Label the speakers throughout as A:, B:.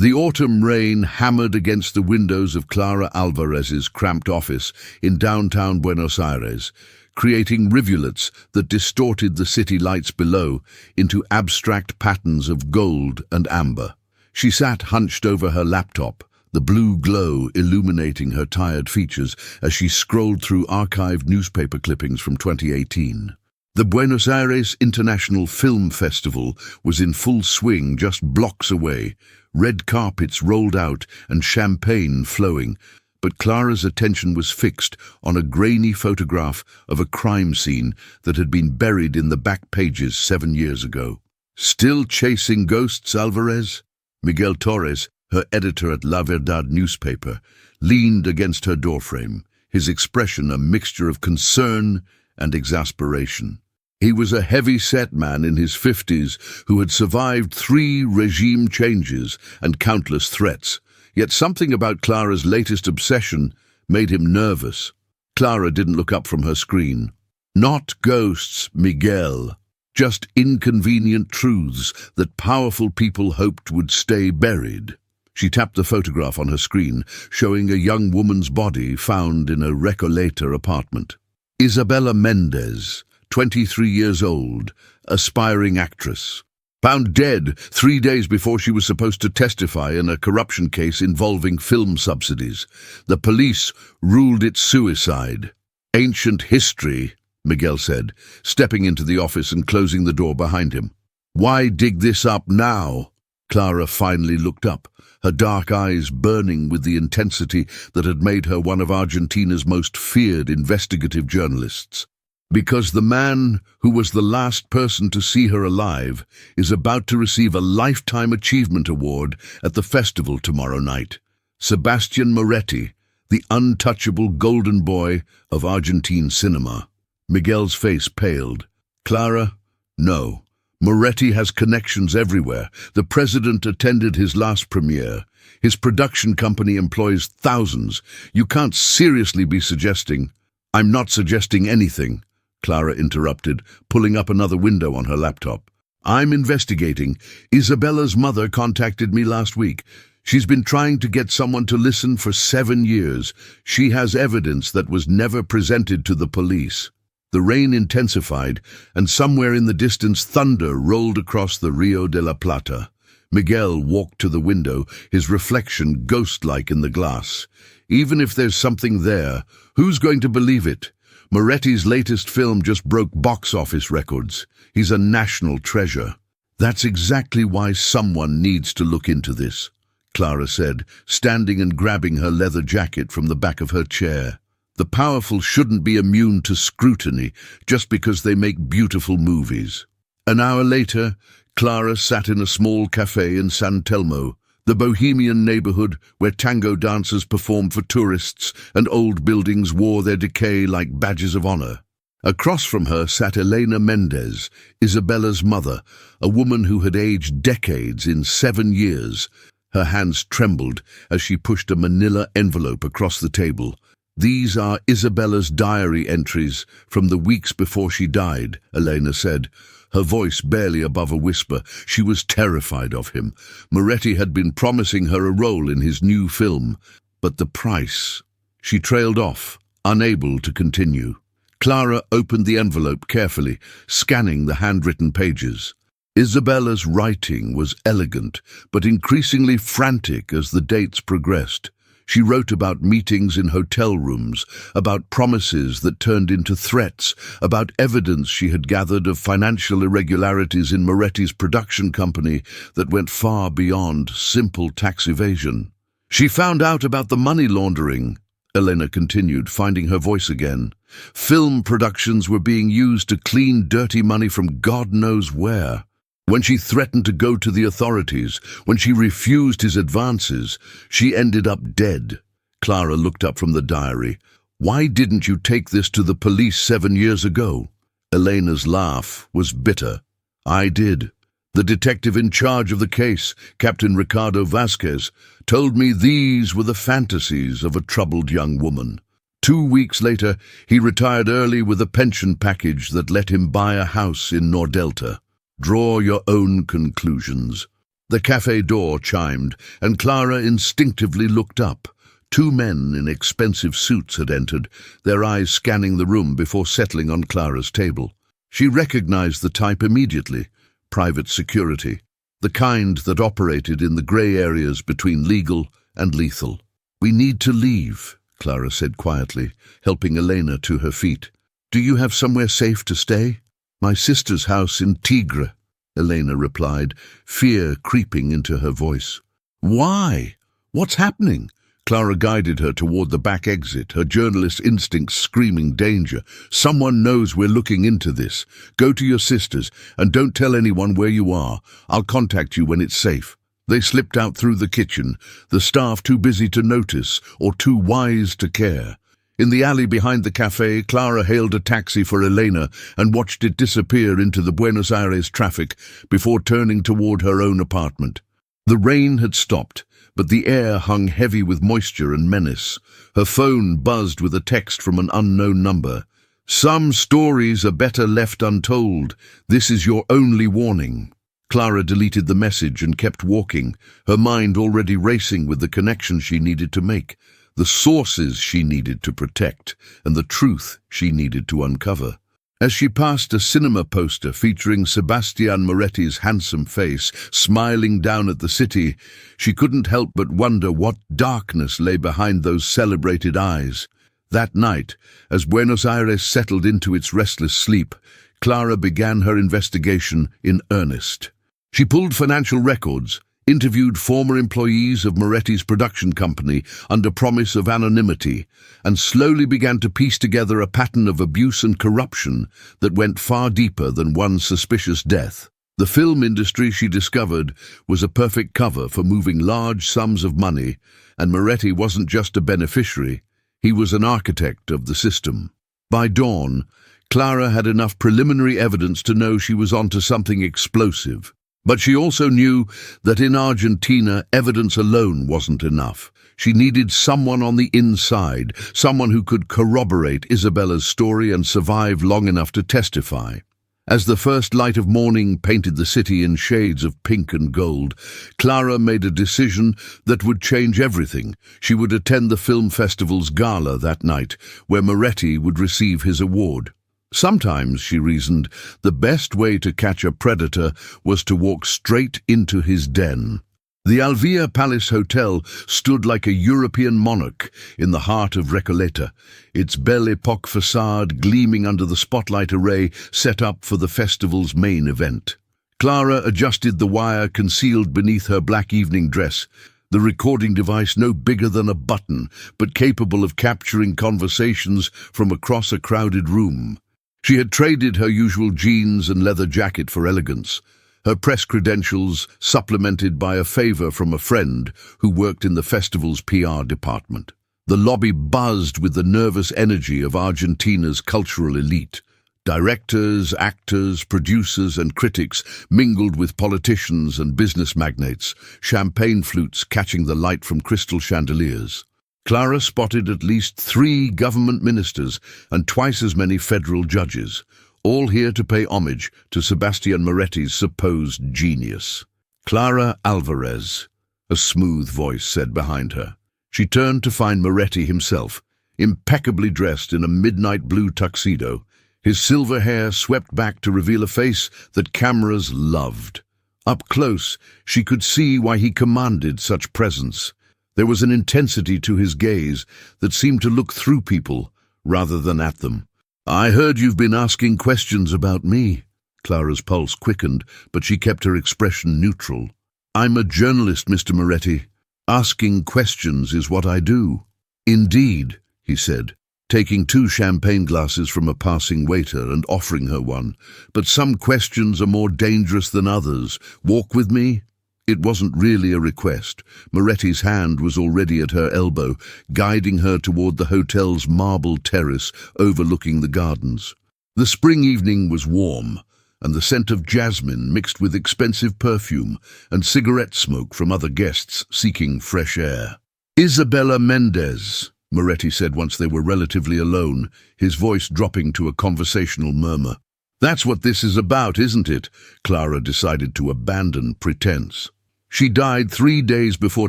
A: The autumn rain hammered against the windows of Clara Alvarez's cramped office in downtown Buenos Aires, creating rivulets that distorted the city lights below into abstract patterns of gold and amber. She sat hunched over her laptop, the blue glow illuminating her tired features as she scrolled through archived newspaper clippings from 2018. The Buenos Aires International Film Festival was in full swing just blocks away, red carpets rolled out and champagne flowing, but Clara's attention was fixed on a grainy photograph of a crime scene that had been buried in the back pages 7 years ago. Still chasing ghosts, Alvarez? Miguel Torres, her editor at La Verdad newspaper, leaned against her doorframe, his expression a mixture of concern and exasperation. He was a heavy-set man in his 50s who had survived 3 regime changes and countless threats, yet something about Clara's latest obsession made him nervous. Clara didn't look up from her screen. Not ghosts, Miguel. Just inconvenient truths that powerful people hoped would stay buried. She tapped the photograph on her screen, showing a young woman's body found in a Recoleta apartment. Isabela Mendez, 23 years old, aspiring actress. Found dead 3 days before she was supposed to testify in a corruption case involving film subsidies. The police ruled it suicide. Ancient history, Miguel said, stepping into the office and closing the door behind him. Why dig this up now? Clara finally looked up, her dark eyes burning with the intensity that had made her one of Argentina's most feared investigative journalists. Because the man who was the last person to see her alive is about to receive a Lifetime Achievement Award at the festival tomorrow night. Sebastian Moretti, the untouchable golden boy of Argentine cinema. Miguel's face paled. Clara? No. Moretti has connections everywhere. The president attended his last premiere. His production company employs thousands. You can't seriously be suggesting— I'm not suggesting anything, Clara interrupted, pulling up another window on her laptop. I'm investigating. Isabella's mother contacted me last week. She's been trying to get someone to listen for 7 years. She has evidence that was never presented to the police. The rain intensified, and somewhere in the distance thunder rolled across the Rio de la Plata. Miguel walked to the window, his reflection ghost-like in the glass. Even if there's something there, who's going to believe it? Moretti's latest film just broke box office records. He's a national treasure. That's exactly why someone needs to look into this, Clara said, standing and grabbing her leather jacket from the back of her chair. The powerful shouldn't be immune to scrutiny just because they make beautiful movies. An hour later, Clara sat in a small cafe in San Telmo, the bohemian neighborhood where tango dancers performed for tourists and old buildings wore their decay like badges of honor. Across from her sat Elena Mendez, Isabella's mother, a woman who had aged decades in 7 years. Her hands trembled as she pushed a manila envelope across the table. These are Isabella's diary entries from the weeks before she died, Elena said, her voice barely above a whisper. She was terrified of him. Moretti had been promising her a role in his new film, but the price— She trailed off, unable to continue. Clara opened the envelope carefully, scanning the handwritten pages. Isabella's writing was elegant, but increasingly frantic as the dates progressed. She wrote about meetings in hotel rooms, about promises that turned into threats, about evidence she had gathered of financial irregularities in Moretti's production company that went far beyond simple tax evasion. She found out about the money laundering, Elena continued, finding her voice again. Film productions were being used to clean dirty money from God knows where. When she threatened to go to the authorities, when she refused his advances, she ended up dead. Clara looked up from the diary. Why didn't you take this to the police 7 years ago? Elena's laugh was bitter. I did. The detective in charge of the case, Captain Ricardo Vasquez, told me these were the fantasies of a troubled young woman. 2 weeks later, he retired early with a pension package that let him buy a house in Nordelta. Draw your own conclusions. The cafe door chimed, and Clara instinctively looked up. Two men in expensive suits had entered, their eyes scanning the room before settling on Clara's table. She recognized the type immediately: private security, the kind that operated in the grey areas between legal and lethal. "We need to leave," Clara said quietly, helping Elena to her feet. "Do you have somewhere safe to stay?" "My sister's house in Tigre," Elena replied, fear creeping into her voice. "Why? What's happening?" Clara guided her toward the back exit, her journalist instincts screaming danger. "Someone knows we're looking into this. Go to your sister's, and don't tell anyone where you are. I'll contact you when it's safe." They slipped out through the kitchen, the staff too busy to notice or too wise to care. In the alley behind the cafe, Clara hailed a taxi for Elena and watched it disappear into the Buenos Aires traffic before turning toward her own apartment. The rain had stopped, but the air hung heavy with moisture and menace. Her phone buzzed with a text from an unknown number. "Some stories are better left untold. This is your only warning." Clara deleted the message and kept walking, her mind already racing with the connection she needed to make, the sources she needed to protect, and the truth she needed to uncover. As she passed a cinema poster featuring Sebastian Moretti's handsome face smiling down at the city, she couldn't help but wonder what darkness lay behind those celebrated eyes. That night, as Buenos Aires settled into its restless sleep, Clara began her investigation in earnest. She pulled financial records, interviewed former employees of Moretti's production company under promise of anonymity, and slowly began to piece together a pattern of abuse and corruption that went far deeper than one suspicious death. The film industry, she discovered, was a perfect cover for moving large sums of money, and Moretti wasn't just a beneficiary, he was an architect of the system. By dawn, Clara had enough preliminary evidence to know she was onto something explosive. But she also knew that in Argentina, evidence alone wasn't enough. She needed someone on the inside, someone who could corroborate Isabella's story and survive long enough to testify. As the first light of morning painted the city in shades of pink and gold, Clara made a decision that would change everything. She would attend the film festival's gala that night, where Moretti would receive his award. Sometimes, she reasoned, the best way to catch a predator was to walk straight into his den. The Alvia Palace Hotel stood like a European monarch in the heart of Recoleta, its Belle Époque facade gleaming under the spotlight array set up for the festival's main event. Clara adjusted the wire concealed beneath her black evening dress, the recording device no bigger than a button, but capable of capturing conversations from across a crowded room. She had traded her usual jeans and leather jacket for elegance, her press credentials supplemented by a favor from a friend who worked in the festival's PR department. The lobby buzzed with the nervous energy of Argentina's cultural elite. Directors, actors, producers, and critics mingled with politicians and business magnates, champagne flutes catching the light from crystal chandeliers. Clara spotted at least 3 government ministers and twice as many federal judges, all here to pay homage to Sebastian Moretti's supposed genius. "Clara Alvarez," a smooth voice said behind her. She turned to find Moretti himself, impeccably dressed in a midnight blue tuxedo, his silver hair swept back to reveal a face that cameras loved. Up close, she could see why he commanded such presence. There was an intensity to his gaze that seemed to look through people rather than at them. "I heard you've been asking questions about me." Clara's pulse quickened, but she kept her expression neutral. "I'm a journalist, Mr. Moretti. Asking questions is what I do." "Indeed," he said, taking 2 champagne glasses from a passing waiter and offering her one. "But some questions are more dangerous than others. Walk with me?" It wasn't really a request. Moretti's hand was already at her elbow, guiding her toward the hotel's marble terrace overlooking the gardens. The spring evening was warm, and the scent of jasmine mixed with expensive perfume and cigarette smoke from other guests seeking fresh air. "Isabella Mendez," Moretti said once they were relatively alone, his voice dropping to a conversational murmur. "That's what this is about, isn't it?" Clara decided to abandon pretense. She died 3 days before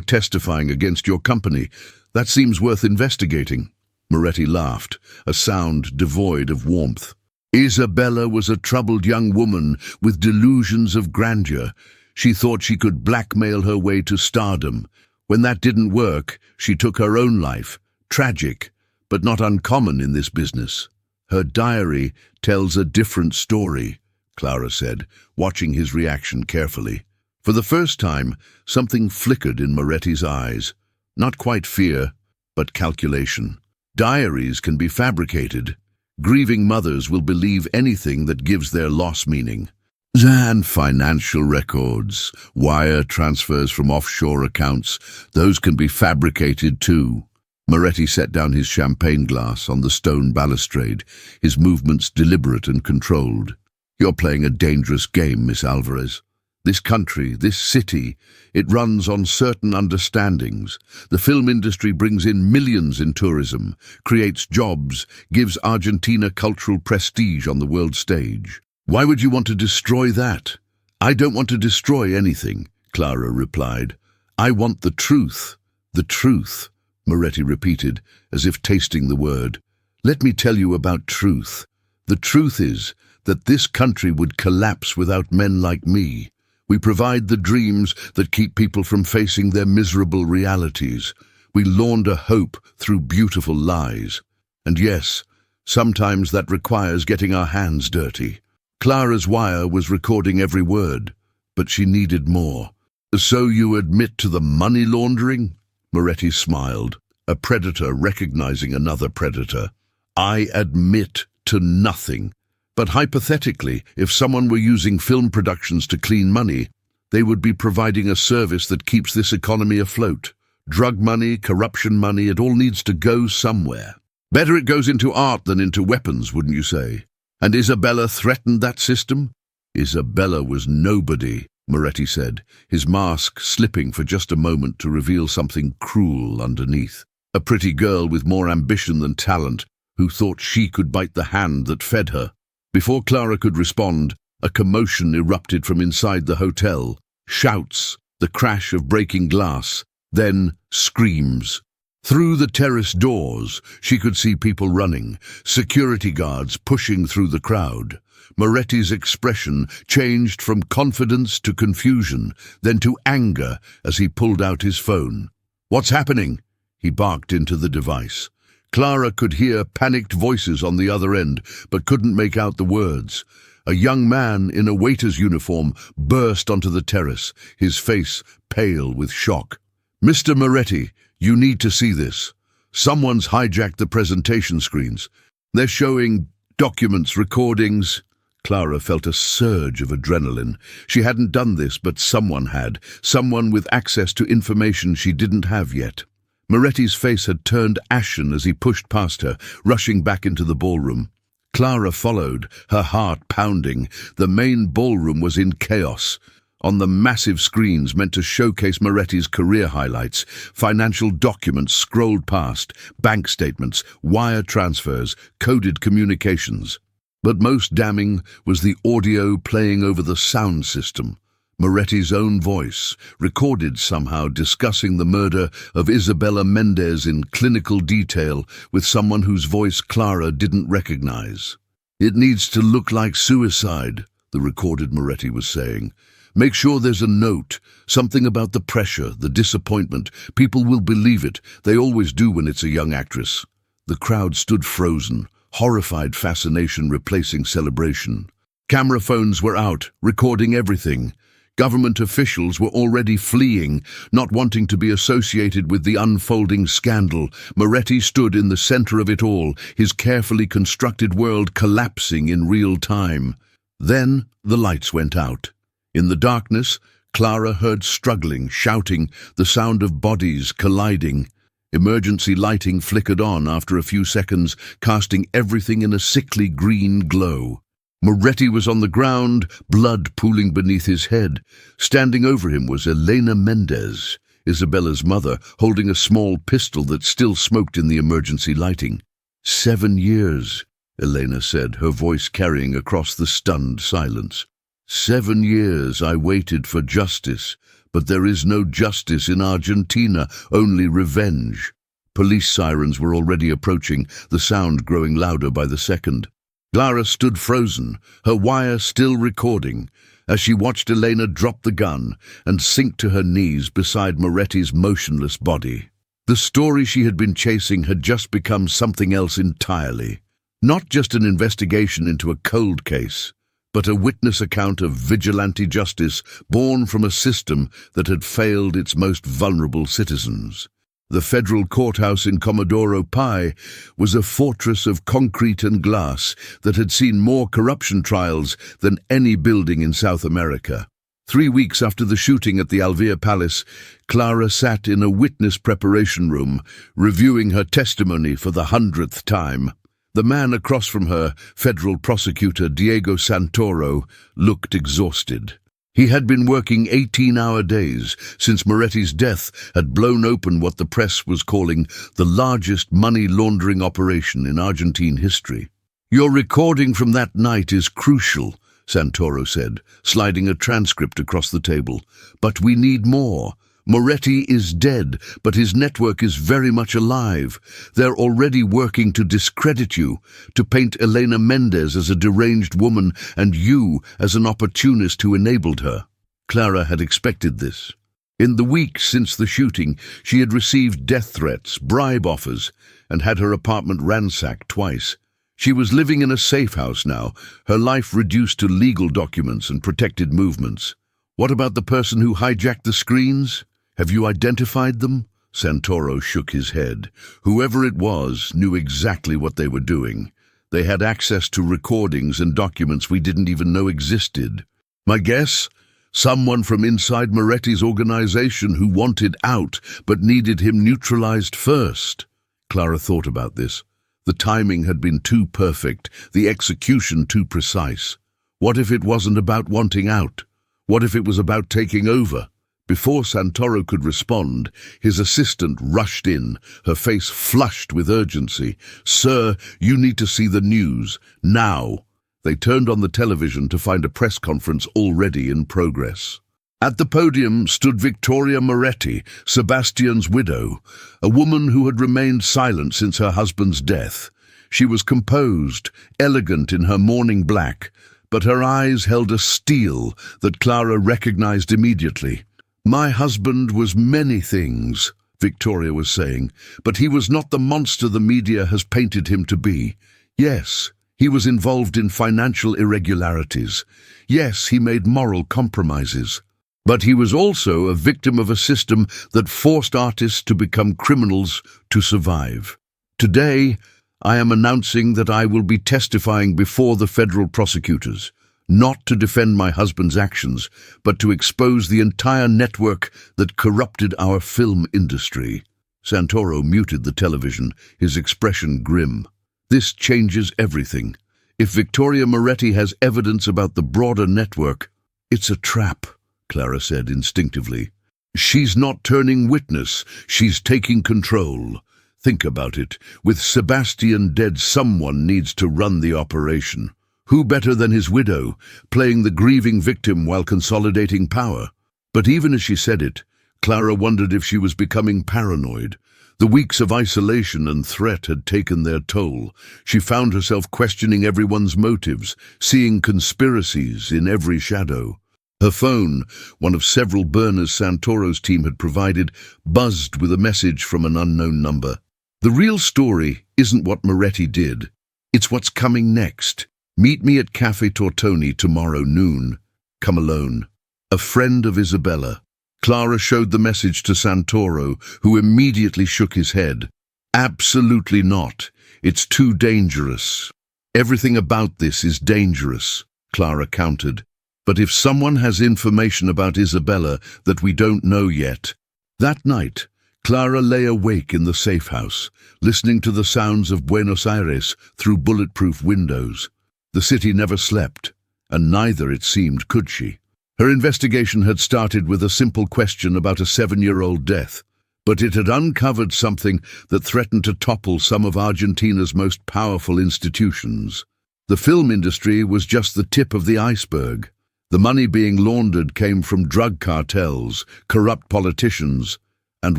A: testifying against your company. That seems worth investigating." Moretti laughed, a sound devoid of warmth. "Isabella was a troubled young woman with delusions of grandeur. She thought she could blackmail her way to stardom. When that didn't work, she took her own life. Tragic, but not uncommon in this business." "Her diary tells a different story," Clara said, watching his reaction carefully. For the first time, something flickered in Moretti's eyes. Not quite fear, but calculation. Diaries can be fabricated. Grieving mothers will believe anything that gives their loss meaning. And financial records, wire transfers from offshore accounts, those can be fabricated too. Moretti set down his champagne glass on the stone balustrade, his movements deliberate and controlled. "You're playing a dangerous game, Miss Alvarez. This country, this city, it runs on certain understandings. The film industry brings in millions in tourism, creates jobs, gives Argentina cultural prestige on the world stage. Why would you want to destroy that?" "I don't want to destroy anything," Clara replied. "I want the truth." "The truth," Moretti repeated, as if tasting the word. "Let me tell you about truth. The truth is that this country would collapse without men like me. We provide the dreams that keep people from facing their miserable realities. We launder hope through beautiful lies. And yes, sometimes that requires getting our hands dirty." Clara's wire was recording every word, but she needed more. "So you admit to the money laundering?" Moretti smiled, a predator recognizing another predator. "I admit to nothing. But hypothetically, if someone were using film productions to clean money, they would be providing a service that keeps this economy afloat. Drug money, corruption money, it all needs to go somewhere. Better it goes into art than into weapons, wouldn't you say? And Isabella threatened that system?" "Isabella was nobody," Moretti said, his mask slipping for just a moment to reveal something cruel underneath. "A pretty girl with more ambition than talent, who thought she could bite the hand that fed her." Before Clara could respond, a commotion erupted from inside the hotel. Shouts, the crash of breaking glass, then screams. Through the terrace doors, she could see people running, security guards pushing through the crowd. Moretti's expression changed from confidence to confusion, then to anger as he pulled out his phone. "What's happening?" he barked into the device. Clara could hear panicked voices on the other end, but couldn't make out the words. A young man in a waiter's uniform burst onto the terrace, his face pale with shock. "Mr. Moretti, you need to see this. Someone's hijacked the presentation screens. They're showing documents, recordings." Clara felt a surge of adrenaline. She hadn't done this, but someone had, someone with access to information she didn't have yet. Moretti's face had turned ashen as he pushed past her, rushing back into the ballroom. Clara followed, her heart pounding. The main ballroom was in chaos. On the massive screens meant to showcase Moretti's career highlights, financial documents scrolled past, bank statements, wire transfers, coded communications. But most damning was the audio playing over the sound system. Moretti's own voice, recorded somehow discussing the murder of Isabella Mendez in clinical detail with someone whose voice Clara didn't recognize. "It needs to look like suicide," the recorded Moretti was saying. "Make sure there's a note, something about the pressure, the disappointment. People will believe it. They always do when it's a young actress." The crowd stood frozen, horrified fascination replacing celebration. Camera phones were out, recording everything. Government officials were already fleeing, not wanting to be associated with the unfolding scandal. Moretti stood in the center of it all, his carefully constructed world collapsing in real time. Then the lights went out. In the darkness, Clara heard struggling, shouting, the sound of bodies colliding. Emergency lighting flickered on after a few seconds, casting everything in a sickly green glow. Moretti was on the ground, blood pooling beneath his head. Standing over him was Elena Mendez, Isabella's mother, holding a small pistol that still smoked in the emergency lighting. 7 years, Elena said, her voice carrying across the stunned silence. 7 years I waited for justice, But there is no justice in Argentina, only revenge. Police sirens were already approaching, the sound growing louder by the second. Clara stood frozen, her wire still recording, as she watched Elena drop the gun and sink to her knees beside Moretti's motionless body. The story she had been chasing had just become something else entirely. Not just an investigation into a cold case, but a witness account of vigilante justice born from a system that had failed its most vulnerable citizens. The federal courthouse in Comodoro Pi was a fortress of concrete and glass that had seen more corruption trials than any building in South America. 3 weeks after the shooting at the Alvia Palace, Clara sat in a witness preparation room, reviewing her testimony for the 100th time. The man across from her, federal prosecutor Diego Santoro, looked exhausted. He had been working 18-hour days since Moretti's death had blown open what the press was calling the largest money laundering operation in Argentine history. "Your recording from that night is crucial," Santoro said, sliding a transcript across the table. "But we need more. Moretti is dead, but his network is very much alive. They're already working to discredit you, to paint Elena Mendez as a deranged woman and you as an opportunist who enabled her." Clara had expected this. In the weeks since the shooting, she had received death threats, bribe offers, and had her apartment ransacked twice. She was living in a safe house now, her life reduced to legal documents and protected movements. "What about the person who hijacked the screens? Have you identified them?" Santoro shook his head. "Whoever it was knew exactly what they were doing. They had access to recordings and documents we didn't even know existed. My guess? Someone from inside Moretti's organization who wanted out but needed him neutralized first." Clara thought about this. The timing had been too perfect, the execution too precise. What if it wasn't about wanting out? What if it was about taking over? Before Santoro could respond, his assistant rushed in, her face flushed with urgency. "Sir, you need to see the news, now." They turned on the television to find a press conference already in progress. At the podium stood Victoria Moretti, Sebastian's widow, a woman who had remained silent since her husband's death. She was composed, elegant in her mourning black, but her eyes held a steel that Clara recognized immediately. "My husband was many things," Victoria was saying, "but he was not the monster the media has painted him to be. Yes, he was involved in financial irregularities. Yes, he made moral compromises. But he was also a victim of a system that forced artists to become criminals to survive. Today, I am announcing that I will be testifying before the federal prosecutors, not to defend my husband's actions, but to expose the entire network that corrupted our film industry." Santoro muted the television, his expression grim. "This changes everything. If Victoria Moretti has evidence about the broader network, it's a trap," Clara said instinctively. "She's not turning witness, she's taking control. Think about it. With Sebastian dead, someone needs to run the operation. Who better than his widow, playing the grieving victim while consolidating power?" But even as she said it, Clara wondered if she was becoming paranoid. The weeks of isolation and threat had taken their toll. She found herself questioning everyone's motives, seeing conspiracies in every shadow. Her phone, one of several burners Santoro's team had provided, buzzed with a message from an unknown number. "The real story isn't what Moretti did. It's what's coming next. Meet me at Cafe Tortoni tomorrow noon. Come alone. A friend of Isabella." Clara showed the message to Santoro, who immediately shook his head. "Absolutely not. It's too dangerous." "Everything about this is dangerous," Clara countered. "But if someone has information about Isabella that we don't know yet..." That night, Clara lay awake in the safe house, listening to the sounds of Buenos Aires through bulletproof windows. The city never slept, and neither, it seemed, could she. Her investigation had started with a simple question about a 7-year-old death, but it had uncovered something that threatened to topple some of Argentina's most powerful institutions. The film industry was just the tip of the iceberg. The money being laundered came from drug cartels, corrupt politicians, and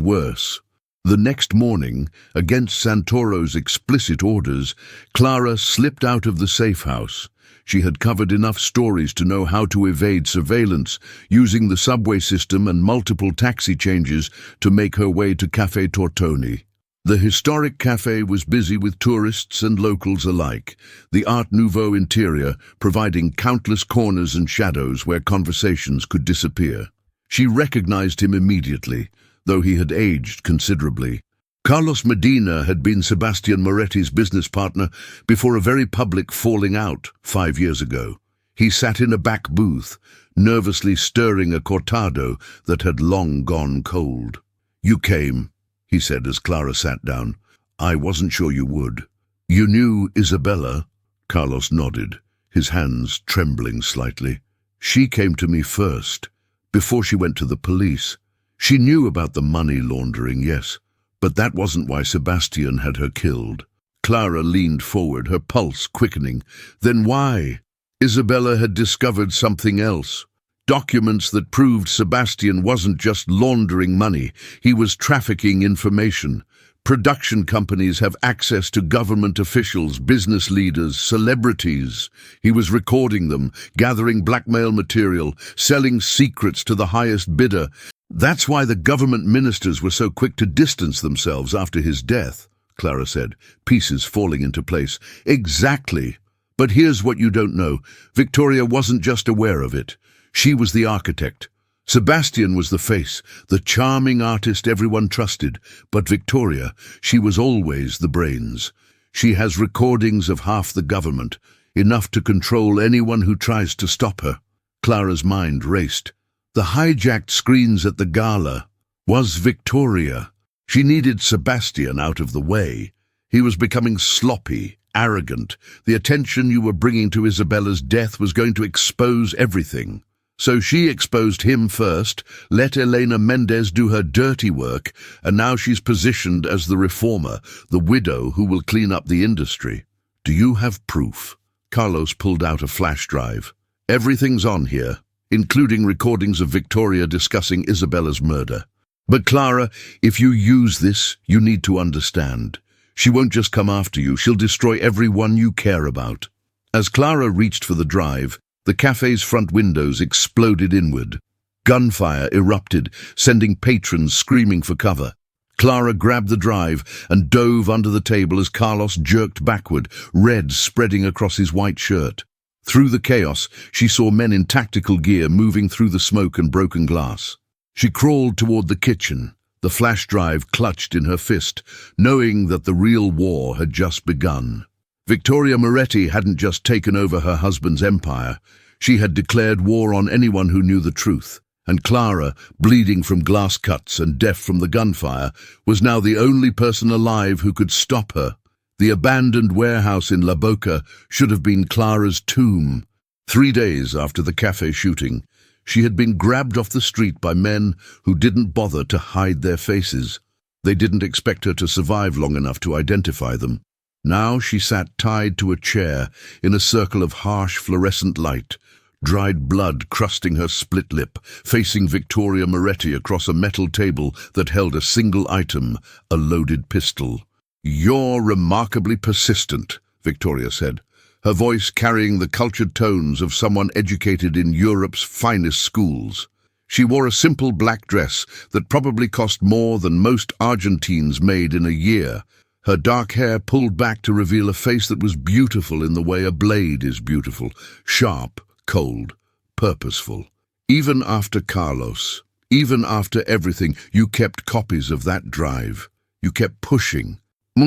A: worse. The next morning, against Santoro's explicit orders, Clara slipped out of the safe house. She had covered enough stories to know how to evade surveillance, using the subway system and multiple taxi changes to make her way to Café Tortoni. The historic cafe was busy with tourists and locals alike, the Art Nouveau interior providing countless corners and shadows where conversations could disappear. She recognized him immediately, though he had aged considerably. Carlos Medina had been Sebastian Moretti's business partner before a very public falling out 5 years ago. He sat in a back booth, nervously stirring a cortado that had long gone cold. "You came," he said as Clara sat down. "I wasn't sure you would." "You knew Isabella?" Carlos nodded, his hands trembling slightly. "She came to me first, before she went to the police. She knew about the money laundering, yes, but that wasn't why Sebastian had her killed." Clara leaned forward, her pulse quickening. "Then why?" Isabella had discovered something else. Documents that proved Sebastian wasn't just laundering money, he was trafficking information. Production companies have access to government officials, business leaders, celebrities. He was recording them, gathering blackmail material, selling secrets to the highest bidder. "That's why the government ministers were so quick to distance themselves after his death," Clara said, pieces falling into place. "Exactly. But here's what you don't know. Victoria wasn't just aware of it. She was the architect. Sebastian was the face, the charming artist everyone trusted. But Victoria, she was always the brains. She has recordings of half the government, enough to control anyone who tries to stop her." Clara's mind raced. The hijacked screens at the gala was Victoria. She needed Sebastian out of the way. He was becoming sloppy, arrogant. The attention you were bringing to Isabella's death was going to expose everything. So she exposed him first, let Elena Mendez do her dirty work, and now she's positioned as the reformer, the widow who will clean up the industry. "Do you have proof?" Carlos pulled out a flash drive. "Everything's on here, including recordings of Victoria discussing Isabella's murder. But Clara, if you use this, you need to understand. She won't just come after you, she'll destroy everyone you care about." As Clara reached for the drive, the cafe's front windows exploded inward. Gunfire erupted, sending patrons screaming for cover. Clara grabbed the drive and dove under the table as Carlos jerked backward, red spreading across his white shirt. Through the chaos, she saw men in tactical gear moving through the smoke and broken glass. She crawled toward the kitchen, the flash drive clutched in her fist, knowing that the real war had just begun. Victoria Moretti hadn't just taken over her husband's empire. She had declared war on anyone who knew the truth. And Clara, bleeding from glass cuts and deaf from the gunfire, was now the only person alive who could stop her. The abandoned warehouse in La Boca should have been Clara's tomb. 3 days after the cafe shooting, she had been grabbed off the street by men who didn't bother to hide their faces. They didn't expect her to survive long enough to identify them. Now she sat tied to a chair in a circle of harsh fluorescent light, dried blood crusting her split lip, facing Victoria Moretti across a metal table that held a single item, a loaded pistol. "You're remarkably persistent," Victoria said, her voice carrying the cultured tones of someone educated in Europe's finest schools. She wore a simple black dress that probably cost more than most Argentines made in a year, her dark hair pulled back to reveal a face that was beautiful in the way a blade is beautiful, sharp, cold, purposeful. "Even after Carlos, even after everything, you kept copies of that drive. You kept pushing."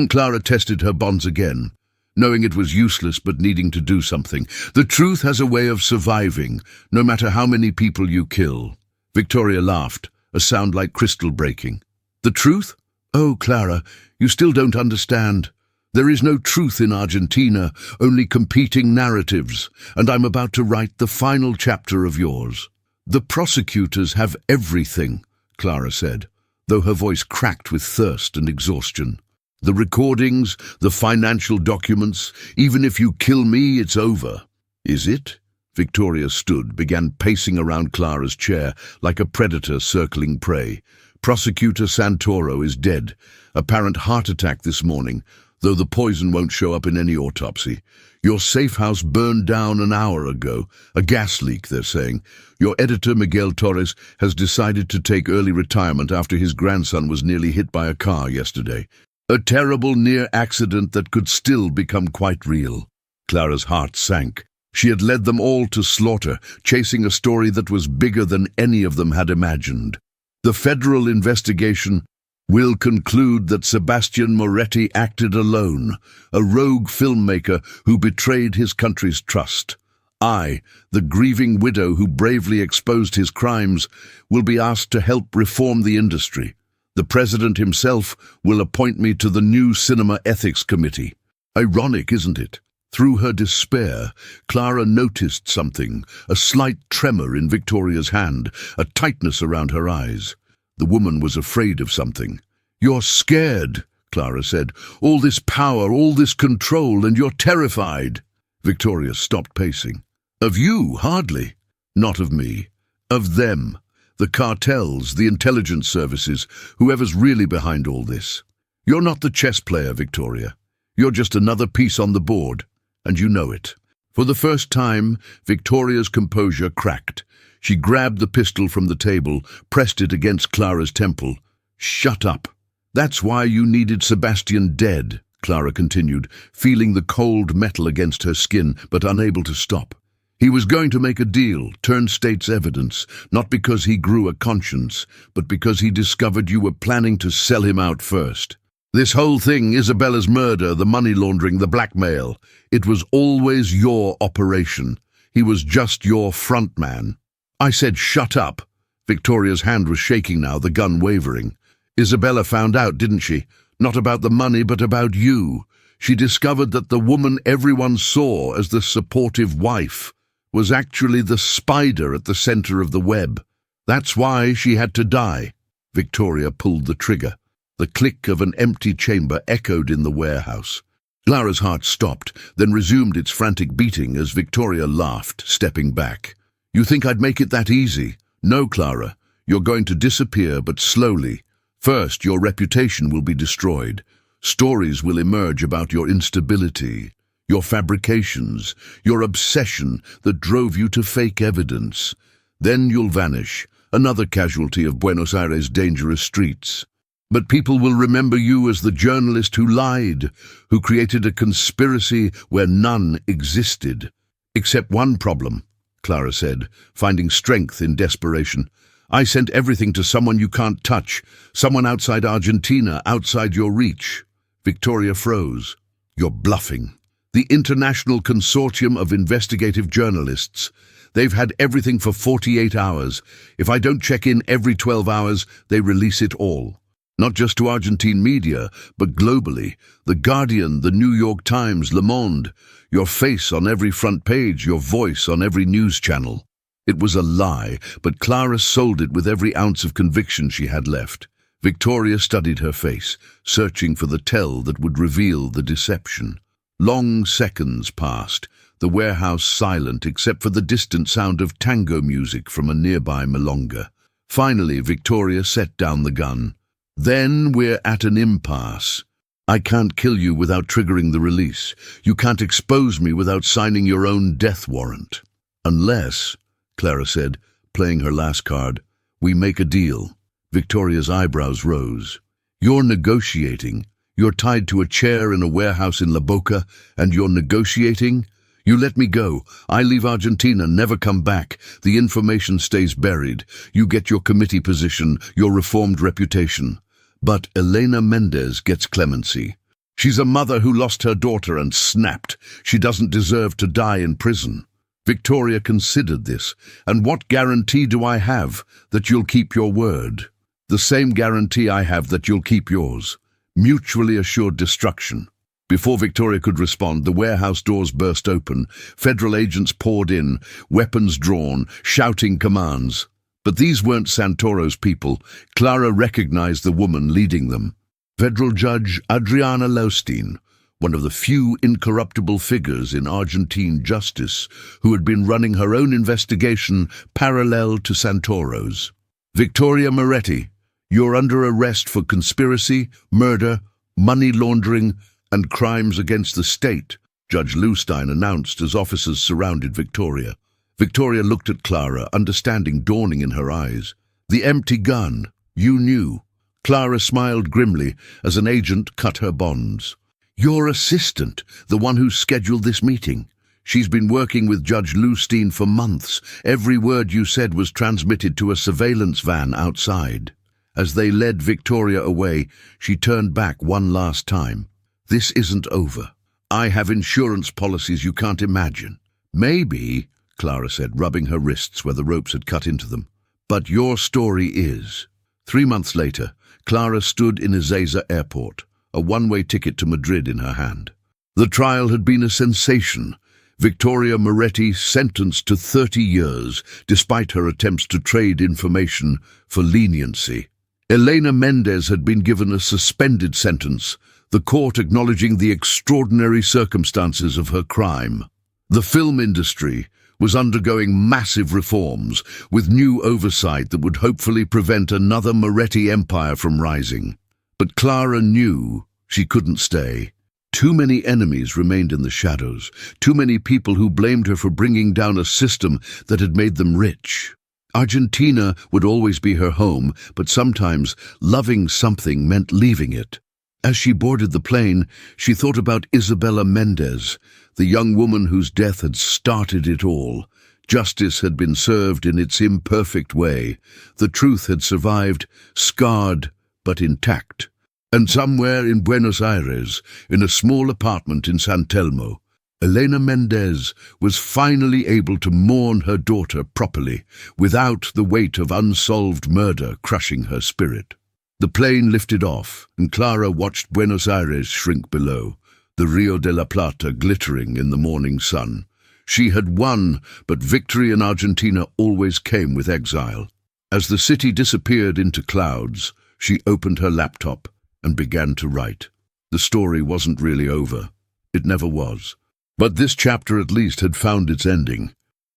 A: Clara tested her bonds again, knowing it was useless but needing to do something. "The truth has a way of surviving, no matter how many people you kill." Victoria laughed, a sound like crystal breaking. "The truth? Oh, Clara, you still don't understand. There is no truth in Argentina, only competing narratives, and I'm about to write the final chapter of yours." "The prosecutors have everything," Clara said, though her voice cracked with thirst and exhaustion. "The recordings, the financial documents, even if you kill me, it's over." "Is it?" Victoria stood, began pacing around Clara's chair like a predator circling prey. Prosecutor Santoro is dead. Apparent heart attack this morning, though the poison won't show up in any autopsy. Your safe house burned down an hour ago. A gas leak, they're saying. Your editor, Miguel Torres, has decided to take early retirement after his grandson was nearly hit by a car yesterday. A terrible near accident that could still become quite real. Clara's heart sank. She had led them all to slaughter, chasing a story that was bigger than any of them had imagined. The federal investigation will conclude that Sebastian Moretti acted alone, a rogue filmmaker who betrayed his country's trust. I, the grieving widow who bravely exposed his crimes, will be asked to help reform the industry. The president himself will appoint me to the new Cinema Ethics Committee. Ironic, isn't it? Through her despair, Clara noticed something, a slight tremor in Victoria's hand, a tightness around her eyes. The woman was afraid of something. "You're scared," Clara said. "All this power, all this control, and you're terrified." Victoria stopped pacing. "Of you, hardly. Not of me. Of them. The cartels, the intelligence services, whoever's really behind all this. You're not the chess player, Victoria. You're just another piece on the board. And you know it." For the first time, Victoria's composure cracked. She grabbed the pistol from the table, pressed it against Clara's temple. "Shut up. That's why you needed Sebastian dead," Clara continued, feeling the cold metal against her skin, but unable to stop. "He was going to make a deal, turn state's evidence, not because he grew a conscience, but because he discovered you were planning to sell him out first. This whole thing, Isabella's murder, the money laundering, the blackmail, it was always your operation. He was just your front man." I said, "Shut up." Victoria's hand was shaking now, the gun wavering. "Isabella found out, didn't she? Not about the money, but about you. She discovered that the woman everyone saw as the supportive wife was actually the spider at the center of the web. That's why she had to die." Victoria pulled the trigger. The click of an empty chamber echoed in the warehouse. Clara's heart stopped, then resumed its frantic beating as Victoria laughed, stepping back. "You think I'd make it that easy? No, Clara. You're going to disappear, but slowly. First, your reputation will be destroyed. Stories will emerge about your instability, your fabrications, your obsession that drove you to fake evidence. Then you'll vanish, another casualty of Buenos Aires' dangerous streets. But people will remember you as the journalist who lied, who created a conspiracy where none existed." "Except one problem," Clara said, finding strength in desperation. "I sent everything to someone you can't touch, someone outside Argentina, outside your reach." Victoria froze. "You're bluffing. The International Consortium of Investigative Journalists. They've had everything for 48 hours. If I don't check in every 12 hours, they release it all. Not just to Argentine media, but globally. The Guardian, the New York Times, Le Monde. Your face on every front page, your voice on every news channel." It was a lie, but Clara sold it with every ounce of conviction she had left. Victoria studied her face, searching for the tell that would reveal the deception. Long seconds passed, the warehouse silent except for the distant sound of tango music from a nearby milonga. Finally, Victoria set down the gun. "Then we're at an impasse. I can't kill you without triggering the release. You can't expose me without signing your own death warrant. Unless," Clara said, playing her last card, "we make a deal." Victoria's eyebrows rose. "You're negotiating. You're tied to a chair in a warehouse in La Boca, and you're negotiating? You let me go. I leave Argentina, never come back. The information stays buried. You get your committee position, your reformed reputation. But Elena Mendez gets clemency. She's a mother who lost her daughter and snapped. She doesn't deserve to die in prison." Victoria considered this. "And what guarantee do I have that you'll keep your word?" "The same guarantee I have that you'll keep yours. Mutually assured destruction." Before Victoria could respond, the warehouse doors burst open. Federal agents poured in, weapons drawn, shouting commands. But these weren't Santoro's people. Clara recognized the woman leading them. Federal Judge Adriana Laustein, one of the few incorruptible figures in Argentine justice who had been running her own investigation parallel to Santoro's. "Victoria Moretti, you're under arrest for conspiracy, murder, money laundering, and crimes against the state," Judge Lewstein announced as officers surrounded Victoria. Victoria looked at Clara, understanding dawning in her eyes. "The empty gun. You knew." Clara smiled grimly as an agent cut her bonds. "Your assistant, the one who scheduled this meeting. She's been working with Judge Lewstein for months. Every word you said was transmitted to a surveillance van outside." As they led Victoria away, she turned back one last time. "This isn't over. I have insurance policies you can't imagine." "Maybe," Clara said, rubbing her wrists where the ropes had cut into them. "But your story is." 3 months later, Clara stood in Ezeiza airport, a one-way ticket to Madrid in her hand. The trial had been a sensation. Victoria Moretti sentenced to 30 years, despite her attempts to trade information for leniency. Elena Mendez had been given a suspended sentence, the court acknowledging the extraordinary circumstances of her crime. The film industry was undergoing massive reforms, with new oversight that would hopefully prevent another Moretti empire from rising. But Clara knew she couldn't stay. Too many enemies remained in the shadows, too many people who blamed her for bringing down a system that had made them rich. Argentina would always be her home, but sometimes loving something meant leaving it. As she boarded the plane, she thought about Isabella Mendez, the young woman whose death had started it all. Justice had been served in its imperfect way. The truth had survived, scarred but intact. And somewhere in Buenos Aires, in a small apartment in San Telmo, Elena Mendez was finally able to mourn her daughter properly, without the weight of unsolved murder crushing her spirit. The plane lifted off, and Clara watched Buenos Aires shrink below, the Rio de la Plata glittering in the morning sun. She had won, but victory in Argentina always came with exile. As the city disappeared into clouds, she opened her laptop and began to write. The story wasn't really over. It never was. But this chapter at least had found its ending.